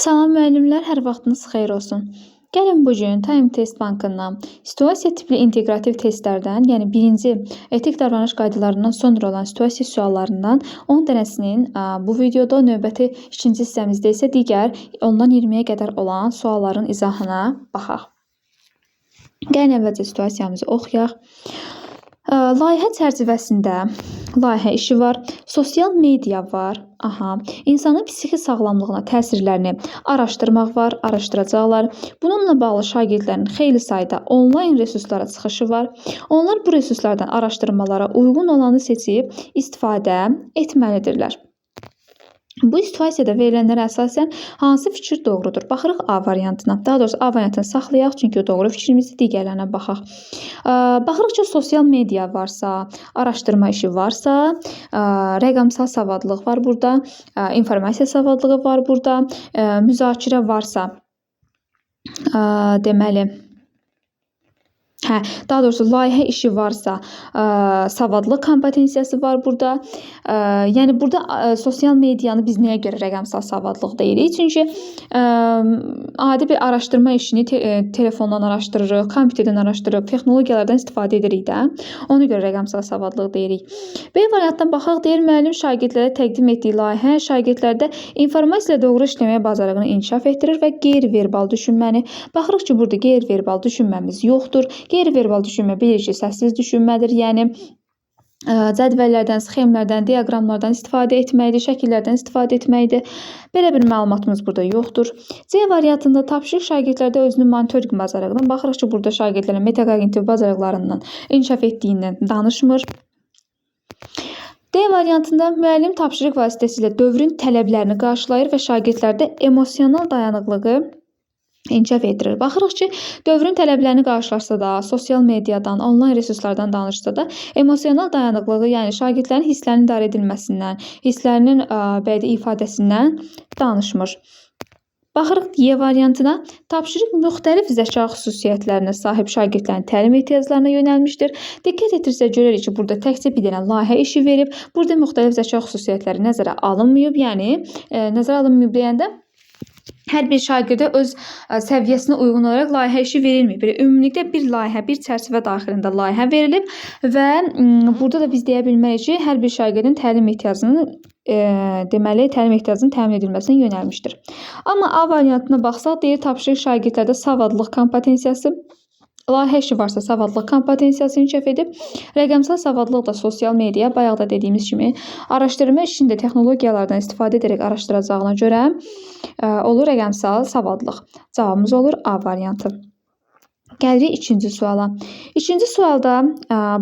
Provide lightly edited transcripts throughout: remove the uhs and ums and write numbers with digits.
Salam müəllimlər, hər vaxtınız xeyir olsun. Gəlin bu gün Time Test Bankından situasiya tipli inteqrativ testlərdən, yəni birinci etik davranış qaydalarından sonra olan situasiya suallarından 10 dənəsinin bu videoda, növbəti ikinci hissəmizdə isə digər ondan 20-yə qədər olan sualların izahına baxaq. Gəlin əvvəlcə situasiyamızı oxuyaq. Layihə çərçivəsində layihə işi var, sosial media var, insanın psixi sağlamlığına təsirlərini araşdırmaq var, araşdıracaqlar. Bununla bağlı şagirdlərin xeyli sayda onlayn resurslara çıxışı var. Onlar bu resurslardan araşdırmalara uyğun olanı seçib istifadə etməlidirlər. Bu situasiyada verilənlərə əsasən hansı fikir doğrudur? Baxırıq A variantına. Daha doğrusu A variantını saxlayaq, çünki o doğru fikrimizdir. Digərlərinə baxaq. Baxırıq ki, sosial media varsa, araşdırma işi varsa, rəqəmsal savadlılıq var burada, informasiya savadlılığı var burada, müzakirə varsa, deməli, daha doğrusu layihə işi varsa, savadlılıq kompetensiyası var burada. Yəni burada sosial medianı biz nəyə görə rəqəmsal savadlılıq deyirik? Çünki adi bir araşdırma işini telefondan araşdırırıq, kompüterdən araşdırırıq, texnologiyalardan istifadə edirik də. Ona görə rəqəmsal savadlılıq deyirik. B variantdan baxaq, deyir müəllim şagirdlərə təqdim etdiyi layihə şagirdlərdə informasiya ilə doğru işləməyə bacarığını inkişaf etdirir və qeyri-verbal düşünməni. Baxırıq ki, burada qeyri-verbal düşünməmiz yoxdur. Qeyri-verbal düşünmə bilirik ki, səssiz düşünmədir. Yəni cədvəllərdən, sxemlərdən, diaqramlardan istifadə etməkdir, şəkillərdən istifadə etməkdir. Belə bir məlumatımız burada yoxdur. C variantında tapşırıq şagirdlərdə özünün monitorinq bacarığından baxırıq ki, burada şagirdlərin metakognitiv bacarıqlarından inkişaf etdiyindən danışmır. D variantında müəllim tapşırıq vasitəsilə dövrün tələblərini qarşılayır və şagirdlərdə emosional dayanıqlığı inkişaf etdirir. Baxırıq ki, dövrün tələblərini qarşılaşsa da, sosial mediadan, onlayn resurslardan danışsa da, emosional dayanıqlığı, yəni şagirdlərin hisslərinin idarə edilməsindən, hisslərinin bədii ifadəsindən danışmır. Baxırıq Y variantına, tapşırıq müxtəlif zəka xüsusiyyətlərinə sahib şagirdlərin təlim ehtiyaclarına yönəlmişdir. Diqqət etirsək görərik ki, burada təkcə bir dənə layihə işi verib, burada müxtəlif zəka xüsusiyyətləri nəzərə alınmayıb. Yəni, nəzərə alınmayıb deyəndə, hər bir şagirdə öz səviyyəsinə uyğun olaraq layihə işi verilməyib. Belə ümumilikdə bir layihə, bir çərçivə daxilində layihə verilib və burada da biz deyə bilmərik ki, hər bir şagirdin təlim ehtiyacının təmin edilməsinə yönəlmişdir. Amma A variantına baxsaq, deyir tapşırıq şagirdlərdə savadlılıq kompetensiyası, layihə işi varsa savadlılıq kompetensiyası inkişaf edib, rəqəmsal savadlılıq da sosial media, bayaq da dediyimiz kimi, araşdırma işində texnologiyalardan istifadə edərək araşdıracağına görə olur rəqəmsal savadlılıq. Cavabımız olur A variantı. Gəlirik ikinci suala. İkinci sualda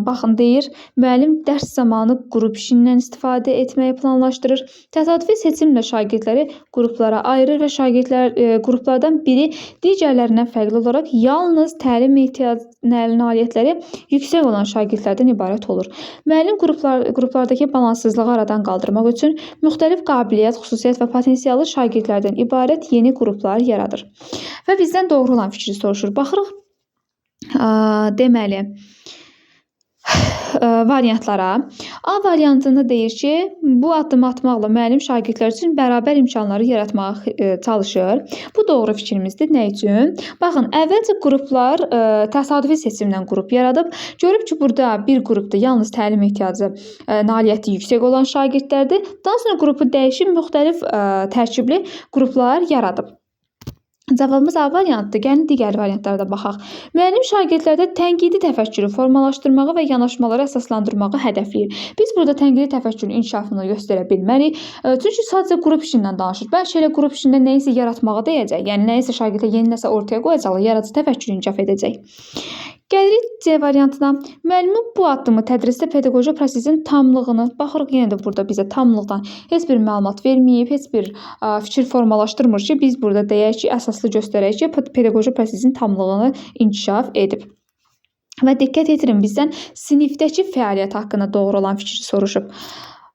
baxın deyir, müəllim dərs zamanı qrup işindən istifadə etməyi planlaşdırır. Təsadüfi seçimlə şagirdləri qruplara ayırır və şagirdlər qruplardan biri digərlərindən fərqli olaraq yalnız təlim nailiyyətləri yüksək olan şagirdlərdən ibarət olur. Müəllim qruplardakı balanssızlığı aradan qaldırmaq üçün müxtəlif qabiliyyət, xüsusiyyət və potensiallı şagirdlərdən ibarət yeni qruplar yaradır. Və bizdən doğru olan fikri soruşur. Baxırıq, deməli, variantlara. A variantında deyir ki, bu addımı atmaqla müəllim şagirdlər üçün bərabər imkanları yaratmağa çalışır. Bu doğru fikrimizdir. Nə üçün? Baxın, əvvəlcə qruplar təsadüfi seçimlə qrup yaradıb. Görüb ki, burada bir qrupda yalnız təlim ehtiyacı nailiyyəti yüksək olan şagirdlərdir. Daha sonra qrupu dəyişib müxtəlif tərkibli qruplar yaradıb. Cavabımız A variantdır. Gəlin digər variantlara da baxaq. Müəllim şagirdlərdə tənqidi təfəkkürü formalaşdırmağı və yanaşmaları əsaslandırmağı hədəfləyir. Biz burada tənqidi təfəkkürün inkişafını göstərə bilmərik. Çünki sadəcə qrup işindən danışır. Bəlkə elə qrup işində nəyisə yaratmağı deyəcək. Yəni nəyisə şagirdlər yeni nəsə ortaya qoyacaqlar, yaradıcı təfəkkür inkişaf edəcək. Gəlirik C variantına. Müəllimin bu addımı tədrisdə pedaqoji prosesin tamlığını, baxırıq yenə də burada bizə tamlıqdan heç bir məlumat verməyib, heç bir fikir formalaşdırmır ki, biz burada deyək ki, əsaslı göstərək ki, pedaqoji prosesin tamlığını inkişaf edib. Və diqqət etirin, bizdən sinifdəki fəaliyyət haqqında doğru olan fikri soruşub.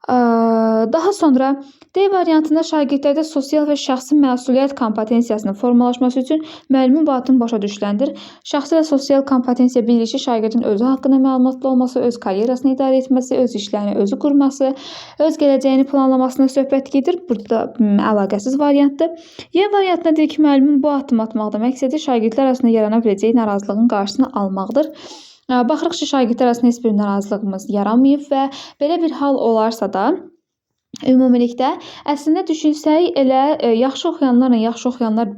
Daha sonra D variantında şagirdlərdə sosial və şəxsi məsuliyyət kompetensiyasının formalaşması üçün müəllimin bu addımı başa düşüləndir. Şəxsi və sosial kompetensiya bilir ki, şagirdin özü haqqında məlumatlı olması, öz karyerasını idarə etməsi, öz işlərini özü qurması, öz gələcəyini planlamasına söhbət gedir. Burada da əlaqəsiz variantdır. Y variantında deyir ki, müəllimin bu addımı atmaqda məqsədi şagirdlər arasında yarana biləcək narazılığın qarşısını almaqdır. Baxırıq ki, şagirdlər arasında heç bir narazılığımız yaranmayıb və belə bir hal olarsa da ümumilikdə əslində düşünsək elə yaxşı oxuyanlarla yaxşı oxuyanlar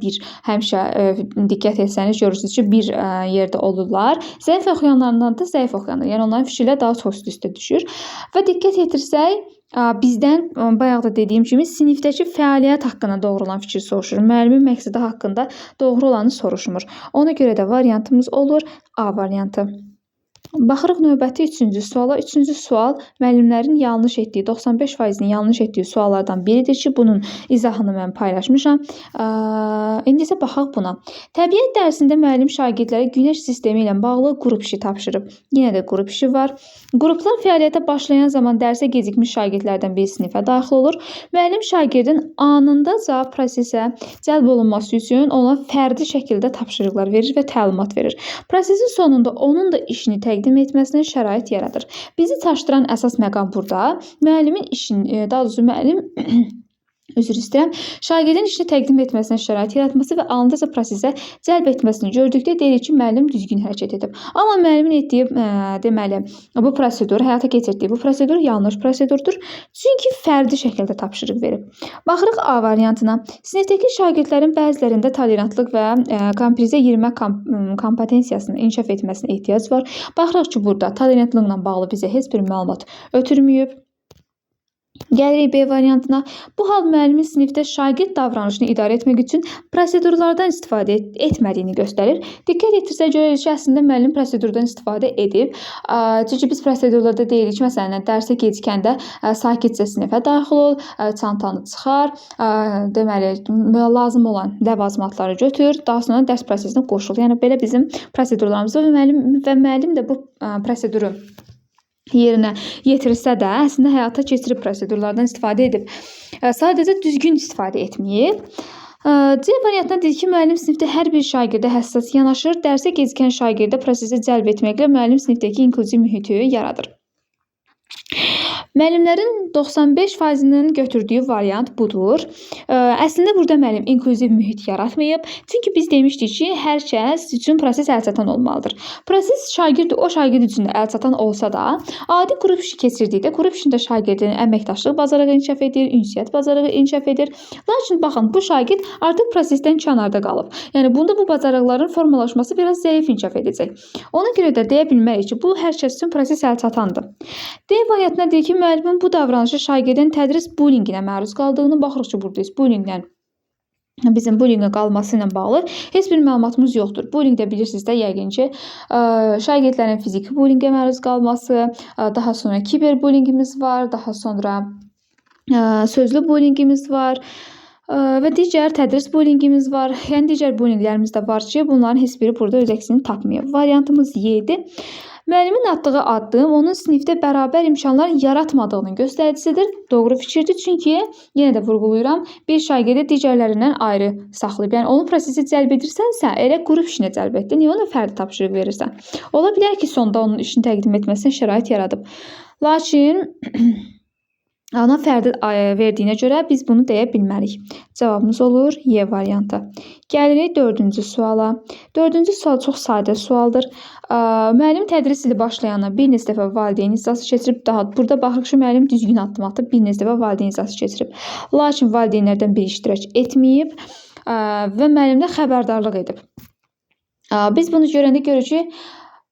həmişə diqqət etsəniz görürsünüz ki, bir yerdə olurlar. Zəif oxuyanlardan da zəif oxuyanlar. Yəni onların fikirləri daha çox üst-üstə düşür. Və diqqət yetirsək, bizdən bayaq da dediyim kimi sinifdəki fəaliyyət haqqında doğru olan fikir soruşur. Müəllimin məqsədi haqqında doğru olanı soruşmur. Ona görə də variantımız olur A variantı. Baxırıq növbəti 3-cü suala. 3-cü sual müəllimlərin yanlış etdiyi, 95%-nin yanlış etdiyi suallardan biridir ki, bunun izahını mən paylaşmışam. İndi isə baxaq buna. Təbiət dərsində müəllim şagirdlərə günəş sistemi ilə bağlı qrup işi tapşırıb. Yenə də qrup işi var. Qruplar fəaliyyətə başlayan zaman dərsə gecikmiş şagirdlərdən biri sinifə daxil olur. Müəllim şagirdin anında cavab prosesə cəlb olunması üçün ona fərdi şəkildə tapşırıqlar verir və təlimat verir. Prosesin sonunda onun da işini təqdim etməsinə şərait yaradır. Bizi çaşdıran əsas məqam burada müəllimin işini, daha doğrusu müəllim üzr istəyirəm, şagirdin işini təqdim etməsinə şərait yaratması və anında prosesə cəlb etməsini gördükdə deyirik ki, müəllim düzgün hərəkət edib. Amma müəllimin etdiyi deməli bu prosedur, həyata keçirdiyi bu prosedur yanlış prosedurdur. Çünki fərdi şəkildə tapşırıq verib. Baxırıq A variantına. Sinifdəki şagirdlərin bəzilərində tolerantlıq və komprizə yerimək kompetensiyasını inkişaf etməsinə ehtiyac var. Baxırıq ki, burada tolerantlıqla bağlı bizə heç bir məlumat ötürməyib. Gəlirik B variantına. Bu hal müəllimin sinifdə şagird davranışını idarə etmək üçün prosedurlardan istifadə etmədiyini göstərir. Diqqət etirsək görürük ki, əslində müəllim prosedurdan istifadə edib. Çünki biz prosedurlarda deyirik ki, məsələn, dərsə gecikəndə sakitcə sinifə daxil ol, çantanı çıxar, deməli, lazım olan ləvazimatları götür, daha sonra dərs prosesinə qoşul. Yəni, belə bizim prosedurlarımız var və müəllim də bu proseduru yerinə yetirirsə də, əslində həyata keçirib prosedurlardan istifadə edib. Sadəcə düzgün istifadə etməyib. C variantına deyir ki, müəllim sinifdə hər bir şagirdə həssas yanaşır. Dərsə gecikən şagirdə prosesi cəlb etməklə müəllim sinifdəki inkluziv mühiti yaradır. Müəllimlərin 95%-nin götürdüyü variant budur. Əslində burada müəllim inklüziv mühit yaratmayıb. Çünki biz demişdik ki, hər kəs üçün proses əlçatan olmalıdır. Proses o şagird üçün də əlçatan olsa da, adi qrup işi keçirdikdə qrup işində şagirdin əməkdaşlıq bacarığı inkişaf edir, ünsiyyət bacarığı inkişaf edir. Lakin baxın, bu şagird artıq prosesdən kənarda qalıb. Yəni bunda bu bacarıqların formalaşması biraz zəif inkişaf edəcək. Ona görə də deyə bilmərik ki, bu hər kəs üçün proses əlçatandır. D variantına deyir ki, müəllimin bu davranışı şagirdin tədris bullyinginə məruz qaldığını baxırıq ki, buradayız. Bullyinglə bizim bullyingə qalması ilə bağlı heç bir məlumatımız yoxdur. Bullying də bilirsiniz də yəqin ki, şagirdlərin fiziki bullyingə məruz qalması, daha sonra kiberbullyingimiz var, daha sonra sözlü bullyingimiz var və digər tədris bullyingimiz var. Yəni digər bullyinglərimiz də var ki, bunların heç biri burada öz əksini tapmayıb. Variantımız Y-dir. Müəllimin atdığı addım onun sinifdə bərabər imkanlar yaratmadığının göstəricisidir. Doğru fikirdir, çünki yenə də vurğulayıram, bir şagirdi digərlərindən ayrı saxlayıb. Yəni onu prosesi cəlb edirsənsə, elə qrup işinə cəlb etdin, niyə ona fərdi tapşırıq verirsən? Ola bilər ki, sonda onun işini təqdim etməsinə şərait yaradıb. Lakin ona fərdi verdiyinə görə biz bunu deyə bilmərik. Cavabımız olur Y variantı. Gəlirik 4-cü suala. 4-cü sual çox sadə sualdır. Müəllim tədris ili başlayana bir neçə dəfə valideyn icrası keçirib, burada baxırıq ki, müəllim düzgün addım atıb, bir neçə dəfə valideyn icrası keçirib. Lakin valideynlərdən biri iştirak etməyib və müəllimdən xəbərdarlıq edib. Biz bunu görəndə görürük ki,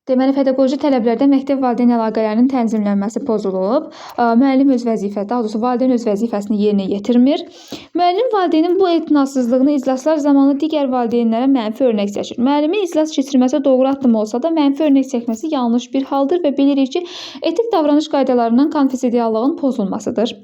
deməli, pedaqoji tələblərdə məktəb valideyn əlaqələrinin tənzimlənməsi pozulub. Müəllim öz vəzifəsi, daha doğrusu valideyn öz vəzifəsini yerinə yetirmir. Müəllim valideynin bu etinasızlığını iclaslar zamanı digər valideynlərə mənfi örnək çəkir. Müəllimin iclas keçirməsi doğru addım olsa da, mənfi örnək çəkməsi yanlış bir haldır və bilirik ki, etik davranış qaydalarından konfidensiallığın pozulmasıdır.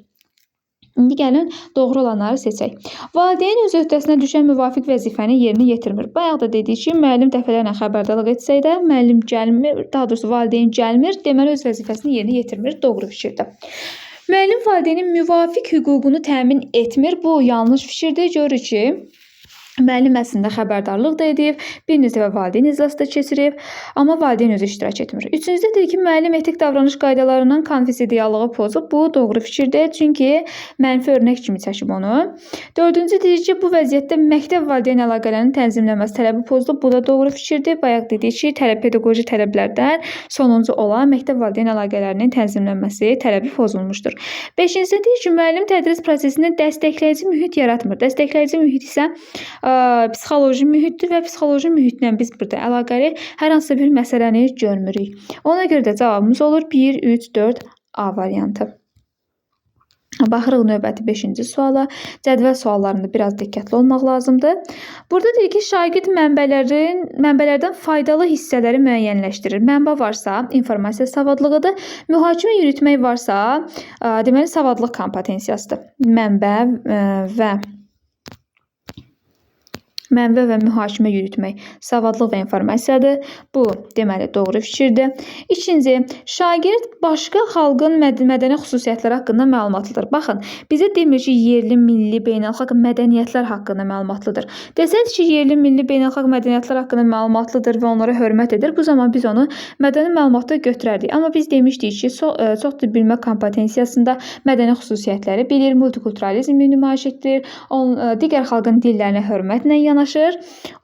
İndi gəlin doğru olanları seçək. Valideyn öz öhdəsinə düşən müvafiq vəzifəni yerinə yetirmir. Bayaq da dedik ki, müəllim dəfələrlə xəbərdarlıq etsək də, müəllim gəlmir, daha doğrusu valideyn gəlmir, deməli öz vəzifəsini yerinə yetirmir. Doğru fikirdir. Müəllim valideynin müvafiq hüququnu təmin etmir. Bu yanlış fikirdir. Görürük ki, müəllim əslində xəbərdarlıq da edib, bir neçə dəfə valideyn iclası da keçirib, amma valideyn özü iştirak etmir. Üçüncüdə deyir ki, müəllim etik davranış qaydalarından konfidensiallığı pozub. Bu doğru fikirdir, çünki mənfi örnək kimi çəkib onu. Dördüncü deyir ki, bu vəziyyətdə məktəb valideyn əlaqələrinin tənzimlənməsi tələbi pozulub. Bu da doğru fikirdir. Bayaq dedik ki, pedaqoji tələblərdən sonuncu olan məktəb valideyn əlaqələrinin tənzimlənməsi tələbi pozulmuşdur. Beşincisi deyir ki, müəllim tədris prosesində dəstəkləyici mühit yaratmır. Dəstəkləyici mühit isə psixoloji mühitdir və psixoloji mühitlə biz burada əlaqəli hər hansı bir məsələni görmürük. Ona görə də cavabımız olur 1, 3, 4 A variantı. Baxırıq növbəti 5-ci suala. Cədvəl suallarında biraz diqqətli olmaq lazımdır. Burada deyir ki, şagird mənbələrdən faydalı hissələri müəyyənləşdirir. Mənbə varsa, informasiya savadlığıdır. Mühakimə yürütmək varsa, deməli savadlıq kompetensiyasıdır. Mənbə və mühakimə yürütmək savadlıq və informasiyadır. Bu, deməli, doğru fikirdir. İkinci, şagird başqa xalqın mədəni xüsusiyyətləri haqqında məlumatlıdır. Baxın, bizə demir ki, yerli, milli, beynəlxalq mədəniyyətlər haqqında məlumatlıdır. Desəydi ki, yerli, milli, beynəlxalq mədəniyyətlər haqqında məlumatlıdır və onlara hörmət edir, bu zaman biz onu mədəni məlumatda götürərdik. Amma biz demişdik ki, çox dil bilmə kompetensiyasında mədəni xüsusiyyətləri bilir, multikulturalizmi nümayiş etdirir, digər xalqın dillərinə hörmətlə yanaşır.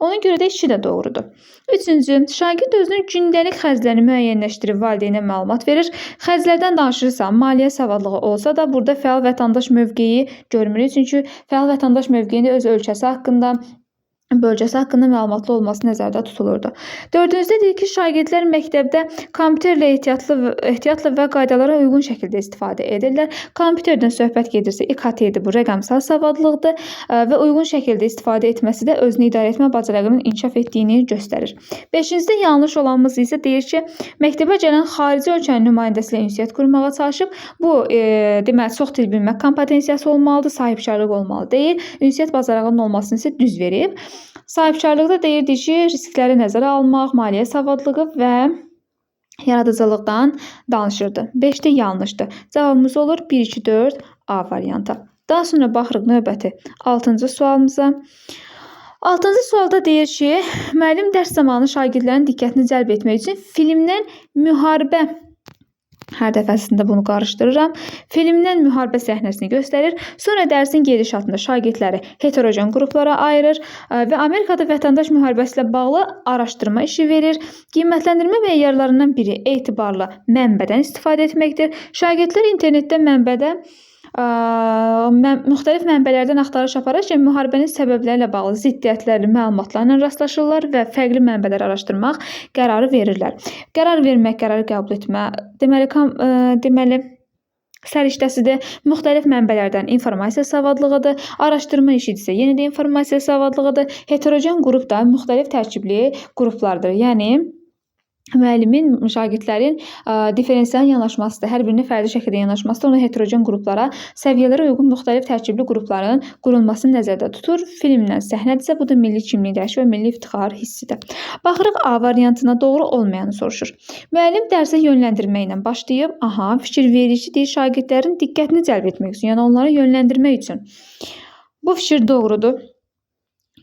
Ona görə də işi də doğrudur. Üçüncü, şagird özünün gündəlik xərclərini müəyyənləşdirib valideynə məlumat verir. Xərclərdən danışırsa, maliyyə savadlığı olsa da burada fəal vətəndaş mövqeyi görmürük. Çünki fəal vətəndaş mövqeyində öz ölkəsi haqqında, bölgəsi haqqında məlumatlı olması nəzərdə tutulurdu. Dördüncüdə deyir ki, şagirdlər məktəbdə kompüterlə ehtiyatla və qaydalara uyğun şəkildə istifadə edirlər. Kompüterdən söhbət gedirsə, İKT-dir, bu rəqəmsal savadlıqdır və uyğun şəkildə istifadə etməsi də özünü idarə etmə bacarığının inkişaf etdiyini göstərir. Beşincidə yanlış olanımız isə deyir ki, məktəbə gələn xarici ölkənin nümayəndəsi ilə ünsiyyət qurmağa çalışıb. Bu, deməli, çox dil bilmə kompetensiyası olmalıdır, sahibkarlıq olmalı deyil. Ünsiyyət bacarığının olmasını isə düz verib. Sahibkarlıqda deyirdik ki, riskləri nəzərə almaq, maliyyə savadlığı və yaradıcılıqdan danışırdı. 5-də yanlışdır. Cavabımız olur 1, 2, 4 A variantı. Daha sonra baxırıq növbəti 6-cı sualımıza. 6-cı sualda deyir ki, müəllim dərs zamanı şagirdlərin diqqətini cəlb etmək üçün filmdən müharibə, hər dəfəsində bunu qarışdırıram, filmdən müharibə səhnəsini göstərir. Sonra dərsin gedişatında şagirdləri heterogen qruplara ayırır və Amerikada vətəndaş müharibəsi ilə bağlı araşdırma işi verir. Qiymətləndirmə meyarlarından biri etibarlı mənbədən istifadə etməkdir. Şagirdlər internetdə müxtəlif mənbələrdən axtarış apararkən müharibənin səbəbləri ilə bağlı ziddiyyətlərli məlumatlarla rastlaşırlar və fərqli mənbələr araşdırmaq qərarı verirlər. Qərar vermək, qərar qəbul etmə, deməli səriştəsidir. Müxtəlif mənbələrdən informasiya savadlığıdır. Araşdırma işi isə yenə də informasiya savadlığıdır. Heterogen qrup da müxtəlif tərkibli qruplardır. Yəni müəllimin, şagirdlərin diferensial yanaşmasıdır. Hər birini fərdi şəkildə yanaşması da onu heterogen qruplara, səviyyələrə uyğun müxtəlif tərkibli qrupların qurulmasını nəzərdə tutur. Filmdən səhnədirsə, bu da milli kimlik dərsi və milli iftixar hissidir. Baxırıq A variantına, doğru olmayanı soruşur. Müəllim dərsə yönləndirmə ilə başlayıb, fikir vericidir, şagirdlərin diqqətini cəlb etmək üçün, yəni onları yönləndirmək üçün. Bu fikir doğrudur.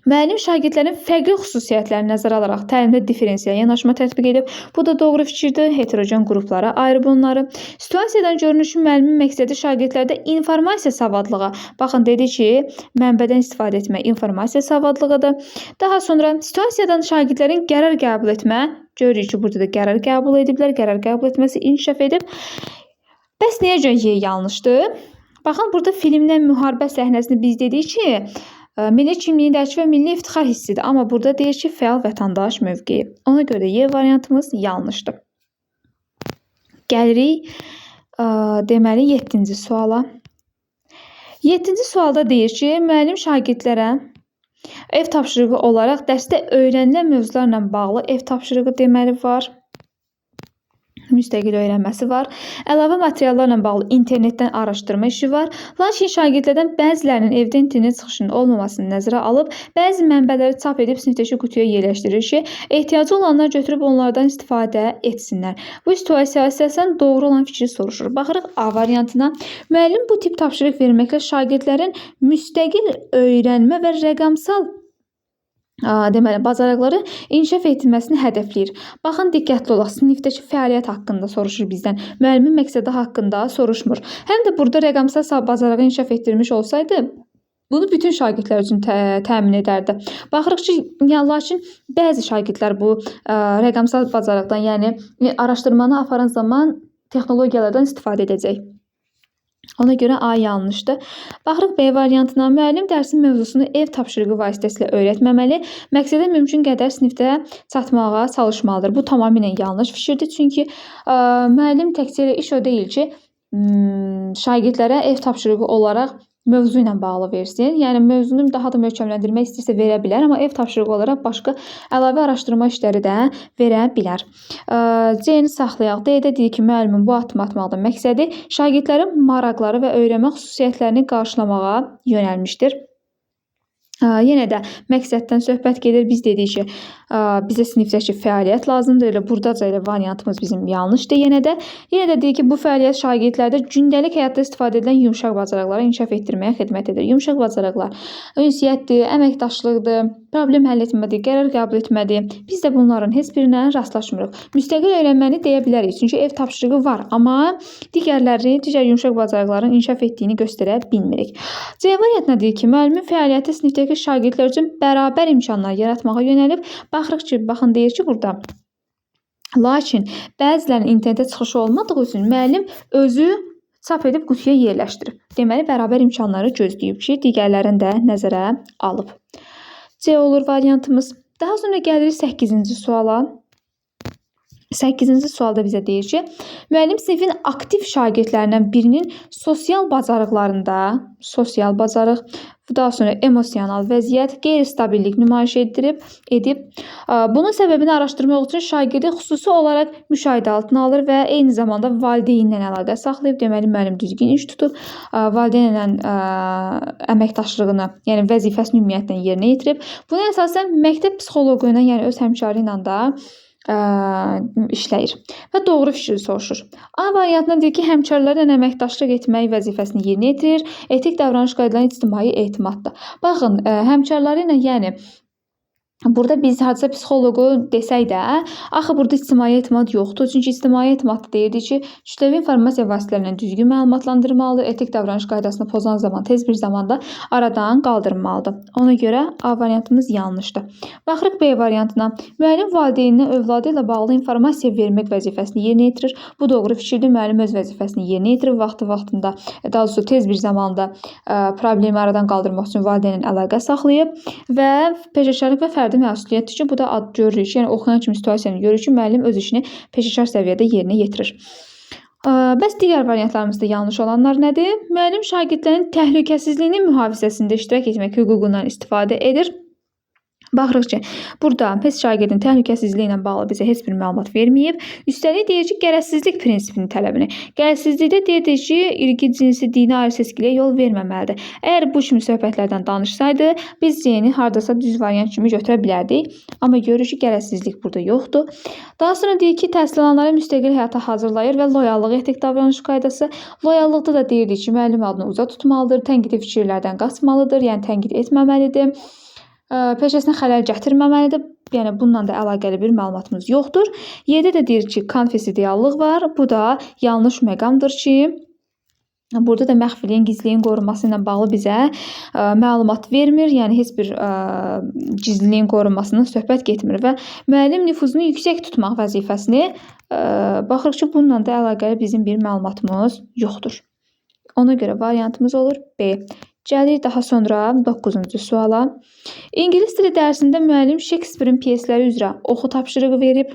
Müəllim şagirdlərin fərqli xüsusiyyətlərini nəzərə alaraq təlimdə diferensial yanaşma tətbiq edib. Bu da doğru fikirdir. Heterogen qruplara ayırıb onları. Situasiyadan görünür ki, müəllimin məqsədi şagirdlərdə informasiya savadlığı. Baxın, dedi ki, mənbədən istifadə etmək informasiya savadlığıdır. Daha sonra situasiyadan şagirdlərin qərar qəbul etmə. Görürük ki, burada da qərar qəbul ediblər. Qərar qəbul etməsi inkişaf edib. Bəs niyə görə Y yanlışdır? Baxın, burada filmdən müharibə səhnəsini biz dedik ki, milli kimliyin dərki və milli iftixar hissidir. Amma burada deyir ki, fəal vətəndaş mövqeyi. Ona görə də Y variantımız yanlışdır. Gəlirik, deməli, 7-ci suala. 7-ci sualda deyir ki, müəllim şagirdlərə ev tapşırığı olaraq dərsdə öyrənilən mövzularla bağlı ev tapşırığı deməli var. müstəqil öyrənməsi var. Əlavə materiallarla bağlı internetdən araşdırma işi var. Lakin şagirdlərdən bəzilərinin evdə internet çıxışının olmamasını nəzərə alıb, bəzi mənbələri çap edib sinifdəki qutuya yerləşdirir ki, ehtiyacı olanlar götürüb onlardan istifadə etsinlər. Bu situasiya əsasən doğru olan fikri soruşur. Baxırıq A variantına. Müəllim bu tip tapşırıq verməklə şagirdlərin müstəqil öyrənmə və rəqəmsal deməli, bacarıqları inkişaf etməsini hədəfləyir. Baxın, diqqətli olaq. Sinifdəki fəaliyyət haqqında soruşur bizdən. Müəllimin məqsədi haqqında soruşmur. Həm də burada rəqəmsal bacarığı inkişaf etdirmiş olsaydı, bunu bütün şagirdlər üçün təmin edərdi. Baxırıq ki, lakin bəzi şagirdlər bu rəqəmsal bacarıqdan, yəni araşdırmanı aparan zaman texnologiyalardan istifadə edəcək. Ona görə A yanlışdır. Baxırıq B variantına. Müəllim dərsin mövzusunu ev tapşırığı vasitəsilə öyrətməməli, məqsədə mümkün qədər sinifdə çatmağa çalışmalıdır. Bu tamamilə yanlış fikirdir. Çünki müəllim təkcə iş o deyil ki, şagirdlərə ev tapşırığı olaraq mövzu ilə bağlı versin. Yəni mövzunu daha da möhkəmləndirmək istəyirsə verə bilər, amma ev tapşırığı olaraq başqa əlavə araşdırma işləri də verə bilər. C-ni saxlayaq. D-də deyir ki, müəllimin bu addımı atmaqda məqsədi şagirdlərin maraqları və öyrənmə xüsusiyyətlərini qarşılamağa yönəlmişdir. Yenə də məqsəddən söhbət gedir. Biz dedik ki, bizə sinifdəki fəaliyyət lazımdır. Elə buradaca elə variantımız bizim yanlışdır. Yenə də deyir ki, bu fəaliyyət şagirdlərdə gündəlik həyatda istifadə edilən yumşaq bacarıqları inkişaf etdirməyə xidmət edir. Yumşaq bacarıqlar ünsiyyətdir, əməkdaşlıqdır, problem həll etmədir, qərar qəbul etmədir. Biz də bunların heç birinə rastlaşmırıq. Müstəqil öyrənməni deyə bilərik. Çünki ev tapşırığı var, amma digər yumşaq bacarıqların inkişaf etdiyini göstərə bilmirik. C variantına deyir ki, müəllimin fəaliyyəti sinifdəki şagirdlər üçün bərabər imkanlar yaratmağa yönəlib. Baxırıq ki, baxın deyir ki, burada. Lakin bəzilərinin internetə çıxışı olmadığı üçün müəllim özü çap edib qutuya yerləşdirib. Deməli, bərabər imkanları gözləyib ki, digərlərini də nəzərə alıb. C olur variantımız. Daha sonra gəlirik 8-ci suala. 8-ci sualda bizə deyir ki, müəllim sinifin aktiv şagirdlərindən birinin sosial bacarıq, daha sonra emosional vəziyyət, qeyri-stabillik nümayiş edib. Bunun səbəbini araşdırmaq üçün şagirdi xüsusi olaraq müşahidə altına alır və eyni zamanda valideynlə əlaqə saxlayıb. Deməli, müəllim düzgün iş tutub, valideynlə əməkdaşlığını, yəni vəzifəsini ümumiyyətlə yerinə yetirib. Buna əsasən məktəb psixoloqu ilə, yəni öz həmkarı ilə də işləyir və doğru fikri soruşur. A variantına deyir ki, həmkarlarla əməkdaşlıq etmək vəzifəsini yerinə yetirir, etik davranış qaydalarına ictimai etimaddır. Baxın, həmkarları ilə, yəni burada biz hadisə psixoloqu desək də, axı burada ictimai etimad yoxdur. Çünki ictimai etimad deyirdi ki, kütləvi informasiya vasitələrindən düzgün məlumatlandırmalıdır, etik davranış qaydasını pozan zaman tez bir zamanda aradan qaldırmalıdır. Ona görə A variantımız yanlışdır. Baxırıq B variantına. Müəllim valideyninə övladı ilə bağlı informasiya vermək vəzifəsini yerinə yetirir. Bu doğru fikirdir. Müəllim öz vəzifəsini yerinə yetirir. Vaxtında, daha doğrusu tez bir zamanda problemi aradan qaldırmaq üçün valideynlə əlaqə saxlayıb və peşəkarlıq və fərdi məsuliyyətdir ki, bu da ad görürük. Yəni oxuyan kimi situasiyanı görürük ki, müəllim öz işini peşəkar səviyyədə yerinə yetirir. Bəs digər variantlarımızda yanlış olanlar nədir? Müəllim şagirdlərin təhlükəsizliyinin mühafizəsində iştirak etmək hüququndan istifadə edir. Baxırıq ki, burada heç şagirdin təhlükəsizliyi ilə bağlı bizə heç bir məlumat verməyib. Üstəlik deyir ki, qərəzsizlik prinsipinin tələbini. Qərəzsizlikdə deyir ki, irqi, cinsi, dini ayrı-seçkiliyə yol verməməlidir. Əgər bu kimi söhbətlərdən danışsaydı, biz C-ni hardasa düz variant kimi götürə bilərdik. Amma görürük ki, qərəzsizlik burada yoxdur. Daha sonra deyir ki, təhsil alanları müstəqil həyata hazırlayır və loyallıq etik davranış qaydası. Loyallıqda da deyirdik ki, müəllim adını uza tutmalıdır, tənqidi fikirlərdən qaçmalıdır, yəni tənqid etməməlidir. Peşəsinə xələl gətirməməlidir. Yəni, bununla da əlaqəli bir məlumatımız yoxdur. Y-də də deyir ki, konfidensiallıq var. Bu da yanlış məqamdır ki, burada da məxfiliyin, gizliliyin qorunması ilə bağlı bizə məlumat vermir. Yəni, heç bir gizliliyin qorunmasından söhbət getmir və müəllim nüfuzunu yüksək tutmaq vəzifəsini baxırıq ki, bununla da əlaqəli bizim bir məlumatımız yoxdur. Ona görə variantımız olur B. Gəlirik daha sonra 9-cu suala. İngilis dili dərsində müəllim Shakespeare'in pyesləri üzrə oxu tapşırığı verib.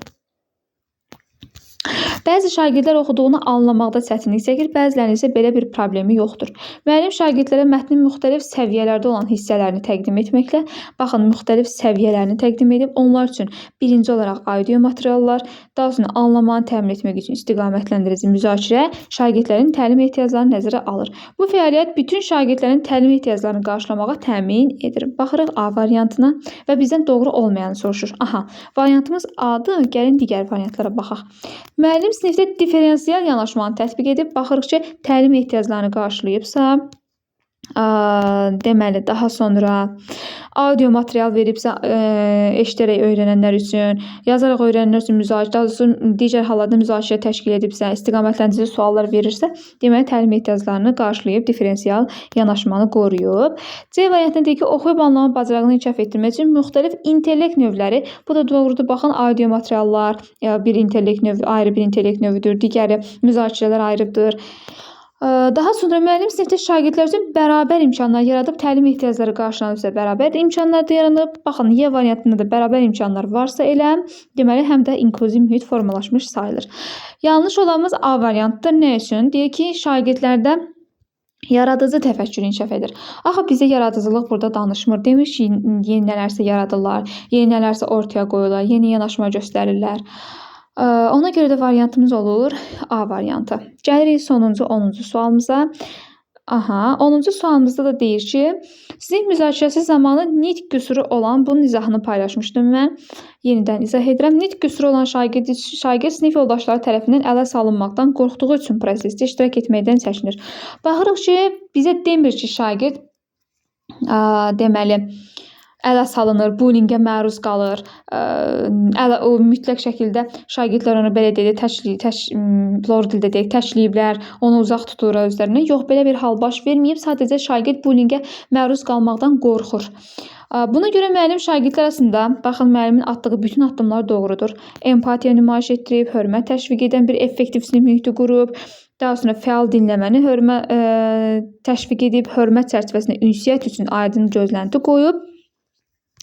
Bəzi şagirdlər oxuduğunu anlamaqda çətinlik çəkir, bəzilərinin isə belə bir problemi yoxdur. Müəllim şagirdlərə mətnin müxtəlif səviyyələrdə olan hissələrini təqdim etməklə, baxın, müxtəlif səviyyələrini təqdim edib, onlar üçün birinci olaraq audio materiallar, daha sonra anlamanı təmin etmək üçün istiqamətləndirici müzakirə şagirdlərin təlim ehtiyaclarını nəzərə alır. Bu fəaliyyət bütün şagirdlərin təlim ehtiyaclarını qarşılamağa təmin edir. Baxırıq A variantına və bizdən doğru olmayanı soruşur. Aha, variantımız A-dır, gəlin digər variantlara baxaq. Müəllim sinifdə diferensial yanaşmanı tətbiq edib, baxırıq ki, təlim ehtiyaclarını qarşılayıbsa, deməli, daha sonra audio material veribsə, eşidərək öyrənənlər üçün, yazaraq öyrənənlər üçün müzakirə, digər hallarda müzakirə təşkil edibsə, istiqamətləndirici suallar verirsə, deməli, təlim ehtiyaclarını qarşılayıb, diferensial yanaşmanı qoruyub. C variantında deyir ki, oxuyub anlama bacarığını inkişaf etdirmək üçün müxtəlif intellekt növləri, bu da doğrudur, baxın, audio materiallar bir intellekt növü, ayrı bir intellekt növüdür, digəri müzakirələr ayrıdır. Daha sonra müəllim sinifdə şagirdlər üçün bərabər imkanlar yaradıb, təlim ehtiyacları qarşılanırsa bərabər imkanlar da yaranıb. Baxın, Y variantında da bərabər imkanlar varsa elə, deməli, həm də inklüziv mühit formalaşmış sayılır. Yanlış olanımız A variantıdır. Nə üçün? Deyir ki, şagirdlərdə yaradıcı təfəkkür inkişaf edir. Axı, bizə yaradıcılıq burada danışmır. Demir ki, yeni nələrsə yaradırlar, yeni nələrsə ortaya qoyurlar, yeni yanaşma göstərirlər. Ona görə də variantımız olur A variantı. Gəlirik sonuncu 10-cu sualımıza. Aha, 10-cu sualımızda da deyir ki, sinif müzakirəsi zamanı nitq qüsuru olan, bunun izahını paylaşmışdım mən. Yenidən izah edirəm. Nitq qüsuru olan şagird sinif yoldaşları tərəfindən ələ salınmaqdan qorxduğu üçün prosesdə iştirak etməkdən çəkinir. Baxırıq ki, bizə demir ki, şagird deməli, ələ salınır, bullyingə məruz qalır, o mütləq şəkildə şagirdlər onu belə deyək, lor dildə deyək, təşliyiblər, onu uzaq tutur özlərinə. Yox, belə bir hal baş verməyib, sadəcə şagird bullyingə məruz qalmaqdan qorxur. Buna görə müəllim şagirdlər arasında, baxın, müəllimin atdığı bütün addımlar doğrudur. Empatiya nümayiş etdirib, hörmət təşviq edən bir effektiv sinif mühiti qurub, daha sonra fəal dinləməni təşviq edib, hörmət çərçivəsində ünsiyyət üçün aydın gözlənti qoyub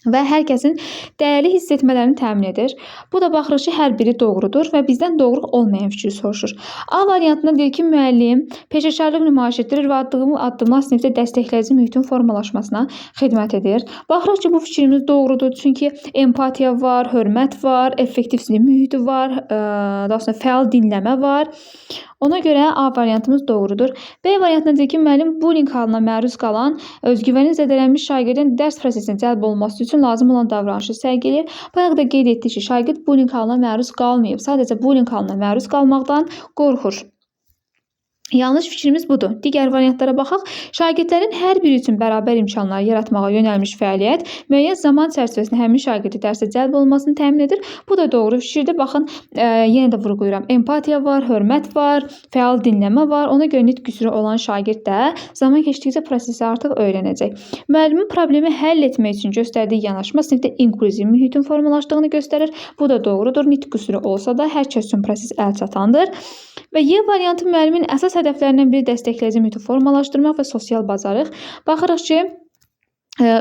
və hər kəsin dəyərli hiss etmələrini təmin edir. Bu da baxırıq ki, hər biri doğrudur və bizdən doğru olmayan fikri soruşur. A variantında deyir ki, müəllim peşəkarlıq nümayiş etdirir və addımlar sinifdə dəstəkləyici mühitin formalaşmasına xidmət edir. Baxırıq ki, bu fikrimiz doğrudur, çünki empatiya var, hörmət var, effektiv sinif mühiti var, daha sonra fəal dinləmə var. Ona görə A variantımız doğrudur. B variantında deyir ki, müəllim bullying halına məruz qalan, özgüvəni zədələnmiş şagirdin dərs prosesinə cəlb olması üçün lazım olan davranışı sərgiləyir. Bayaq da qeyd etdik ki, şagird bullying halına məruz qalmayıb, sadəcə bullying halına məruz qalmaqdan qorxur. Yanlış fikrimiz budur. Digər variantlara baxaq. Şagirdlərin hər biri üçün bərabər imkanlar yaratmağa yönəlmiş fəaliyyət müəyyən zaman çərçivəsində həmin şagirdi dərsə cəlb olunmasını təmin edir. Bu da doğru fikirdir. Baxın, yenə də vurğulayıram. Empatiya var, hörmət var, fəal dinləmə var. Ona görə nitq qüsuru olan şagird də zaman keçdikcə prosesi artıq öyrənəcək. Müəllimin problemi həll etmək üçün göstərdiyi yanaşma sinifdə inklüziv mühitin formalaşdığını göstərir. Bu da doğrudur. Nitq qüsuru olsa da hər kəs üçün proses əlçatandır. Və Y variantı müəllimin əsas hədəflərindən biri dəstəkləyici mühiti formalaşdırmaq və sosial bacarıq. Baxırıq ki,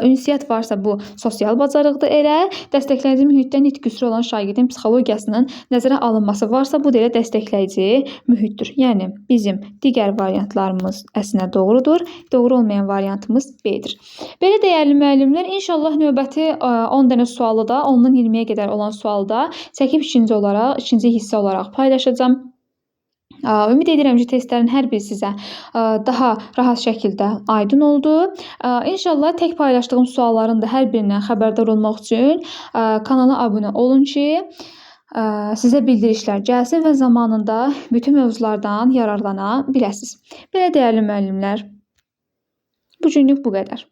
ünsiyyət varsa bu sosial bacarıqdır elə, dəstəkləyici mühitdə nitq qüsuru olan şagirdin psixologiyasının nəzərə alınması varsa bu da elə dəstəkləyici mühitdir. Yəni bizim digər variantlarımız əslində doğrudur, doğru olmayan variantımız B-dir. Belə dəyərli müəllimlər, inşallah növbəti 10 dənə sualı da, ondan 20-yə qədər olan sualı da çəkib ikinci hissə olaraq paylaşacağam. Ümid edirəm ki, testlərin hər biri sizə daha rahat şəkildə aydın oldu. İnşallah tək paylaşdığım sualların da hər birindən xəbərdar olmaq üçün kanala abunə olun ki, sizə bildirişlər gəlsin və zamanında bütün mövzulardan yararlana biləsiniz. Belə dəyərli müəllimlər, bu günlük bu qədər.